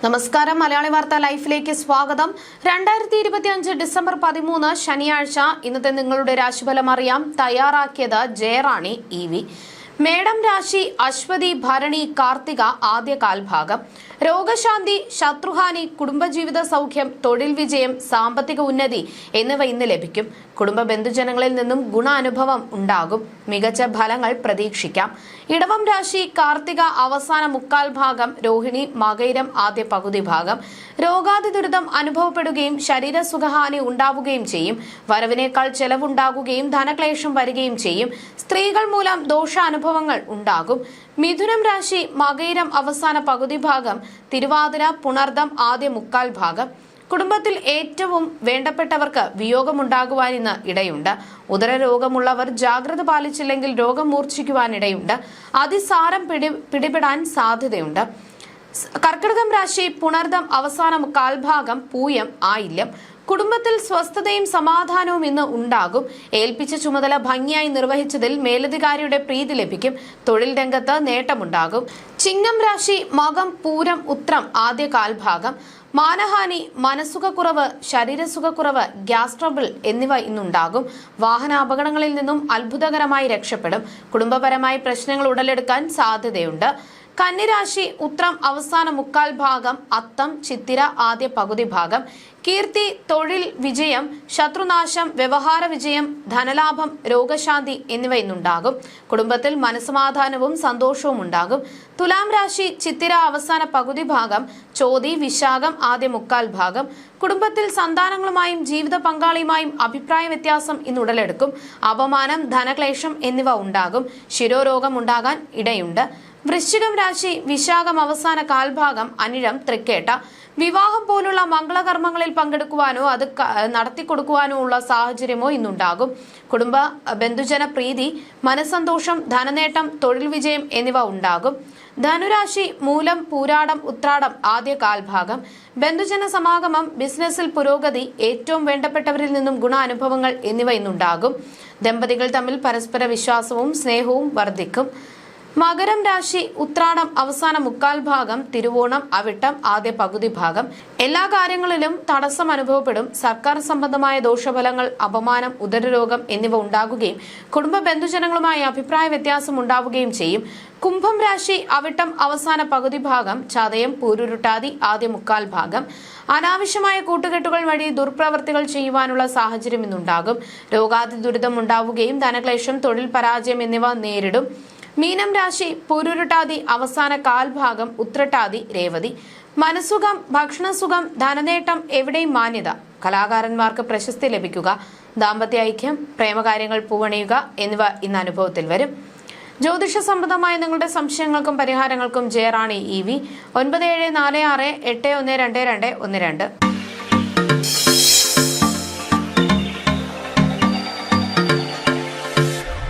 നമസ്കാരം. മലയാളി വാർത്ത ലൈഫിലേക്ക് സ്വാഗതം. 2025 ഡിസംബർ 13 ശനിയാഴ്ച ഇന്നത്തെ നിങ്ങളുടെ രാശിഫലം അറിയാം. തയ്യാറാക്കിയത് ജയറാണി EV. മേടം രാശി അശ്വതി ഭരണി കാർത്തിക ആദ്യ കാൽഭാഗം. രോഗശാന്തി, ശത്രുഹാനി, കുടുംബജീവിത സൗഖ്യം, തൊഴിൽ വിജയം, സാമ്പത്തിക ഉന്നതി എന്നിവ ഇന്ന് ലഭിക്കും. കുടുംബ ബന്ധുജനങ്ങളിൽ നിന്നും ഗുണാനുഭവം ഉണ്ടാകും. മികച്ച ഫലങ്ങൾ പ്രതീക്ഷിക്കാം. ഇടവം രാശി കാർത്തിക അവസാന മുക്കാൽ ഭാഗം, രോഹിണി മകയിരം ആദ്യ പകുതി ഭാഗം. രോഗാതി ദുരിതം അനുഭവപ്പെടുകയും ശരീര സുഖഹാനി ഉണ്ടാവുകയും ചെയ്യും. വരവിനേക്കാൾ ചെലവുണ്ടാകുകയും ധനക്ലേശം വരികയും ചെയ്യും. സ്ത്രീകൾ മൂലം ദോഷാനുഭവങ്ങൾ ഉണ്ടാകും. മിഥുനം രാശി മകയിരം അവസാന പകുതി ഭാഗം, തിരുവാതിര പുണർദം ആദ്യ മുക്കാൽ ഭാഗം. കുടുംബത്തിൽ ഏറ്റവും വേണ്ടപ്പെട്ടവർക്ക് വിയോഗമുണ്ടാകുവാൻ ഇന്ന് ഇടയുണ്ട്. ഉദരരോഗമുള്ളവർ ജാഗ്രത പാലിച്ചില്ലെങ്കിൽ രോഗം മൂർച്ഛിക്കുവാനിടയുണ്ട്. അതിസാരം പിടിപെടാൻ സാധ്യതയുണ്ട്. കർക്കിടകം രാശി പുണർദം അവസാന കാൽഭാഗം, പൂയം ആയില്യം. കുടുംബത്തിൽ സ്വസ്ഥതയും സമാധാനവും ഇന്ന് ഉണ്ടാകും. ഏൽപ്പിച്ച ചുമതല ഭംഗിയായി നിർവഹിച്ചതിൽ മേലധികാരിയുടെ പ്രീതി ലഭിക്കും. തൊഴിൽ രംഗത്ത് നേട്ടമുണ്ടാകും. ചിങ്ങം രാശി മകം പൂരം ഉത്രം ആദ്യ കാൽഭാഗം. മാനഹാനി, മനസുഖക്കുറവ്, ശരീരസുഖക്കുറവ്, ഗ്യാസ് ട്രബിൾ എന്നിവ ഇന്നുണ്ടാകും. വാഹനാപകടങ്ങളിൽ നിന്നും അത്ഭുതകരമായി രക്ഷപ്പെടും. കുടുംബപരമായ പ്രശ്നങ്ങൾ ഉടലെടുക്കാൻ സാധ്യതയുണ്ട്. കന്നിരാശി ഉത്രം അവസാന മുക്കാൽ ഭാഗം, അത്തം ചിത്തിര ആദ്യ പകുതി ഭാഗം. കീർത്തി, തൊഴിൽ വിജയം, ശത്രുനാശം, വ്യവഹാര വിജയം, ധനലാഭം, രോഗശാന്തി എന്നിവ ഇന്നുണ്ടാകും. കുടുംബത്തിൽ മനസ്സമാധാനവും സന്തോഷവും ഉണ്ടാകും. തുലാം രാശി ചിത്തിര അവസാന പകുതി ഭാഗം, ചോതി വിശാഖം ആദ്യ മുക്കാൽ ഭാഗം. കുടുംബത്തിൽ സന്താനങ്ങളുമായും ജീവിത പങ്കാളിയുമായും അഭിപ്രായ വ്യത്യാസം ഇന്ന് ഉടലെടുക്കും. അപമാനം, ധനക്ലേശം എന്നിവ ഉണ്ടാകും. ശിരോരോഗം ഉണ്ടാകാൻ ഇടയുണ്ട്. വൃശ്ചികം രാശി വിശാഖം അവസാന കാൽഭാഗം, അനിഴം തൃക്കേട്ട. വിവാഹം പോലുള്ള മംഗളകർമ്മങ്ങളിൽ പങ്കെടുക്കുവാനോ അത് നടത്തിക്കൊടുക്കുവാനോ ഉള്ള സാഹചര്യമോ ഇന്നുണ്ടാകും. കുടുംബ ബന്ധുജന പ്രീതി, മനസ്സന്തോഷം, ധനനേട്ടം, തൊഴിൽ വിജയം എന്നിവ ഉണ്ടാകും. ധനുരാശി മൂലം പൂരാടം ഉത്രാടം ആദ്യ കാൽഭാഗം. ബന്ധുജന സമാഗമം, ബിസിനസ്സിൽ പുരോഗതി, ഏറ്റവും വേണ്ടപ്പെട്ടവരിൽ നിന്നും ഗുണാനുഭവങ്ങൾ എന്നിവ ഇന്നുണ്ടാകും. ദമ്പതികൾ തമ്മിൽ പരസ്പര വിശ്വാസവും സ്നേഹവും വർദ്ധിക്കും. മകരം രാശി ഉത്രാടം അവസാന മുക്കാൽ ഭാഗം, തിരുവോണം അവിട്ടം ആദ്യ പകുതി ഭാഗം. എല്ലാ കാര്യങ്ങളിലും തടസ്സം അനുഭവപ്പെടും. സർക്കാർ സംബന്ധമായ ദോഷഫലങ്ങൾ, അപമാനം, ഉദരരോഗം എന്നിവ ഉണ്ടാകുകയും കുടുംബ ബന്ധുജനങ്ങളുമായി അഭിപ്രായ വ്യത്യാസം ഉണ്ടാവുകയും ചെയ്യും. കുംഭം രാശി അവിട്ടം അവസാന പകുതി ഭാഗം, ചതയം പൂരുരുട്ടാതി ആദ്യ മുക്കാൽ ഭാഗം. അനാവശ്യമായ കൂട്ടുകെട്ടുകൾ വഴി ദുർപ്രവർത്തികൾ ചെയ്യുവാനുള്ള സാഹചര്യം ഇന്നുണ്ടാകും. രോഗാതി ദുരിതം ഉണ്ടാവുകയും ധനക്ലേശം, തൊഴിൽ പരാജയം എന്നിവ നേരിടും. മീനം രാശി പൂരുരുട്ടാതി അവസാന കാൽഭാഗം, ഉത്രട്ടാതി രേവതി. മനസുഖം, ഭക്ഷണസുഖം, ധനനേട്ടം, എവിടെയും മാന്യത. കലാകാരന്മാർക്ക് പ്രശസ്തി ലഭിക്കുക. ദാമ്പത്യ ഐക്യം, പ്രേമകാര്യങ്ങൾ പൂവണിയുക എന്നിവ ഇന്ന് അനുഭവത്തിൽ വരും. ജ്യോതിഷ സംബന്ധമായ നിങ്ങളുടെ സംശയങ്ങൾക്കും പരിഹാരങ്ങൾക്കും ജയറാണി EV 9746812212.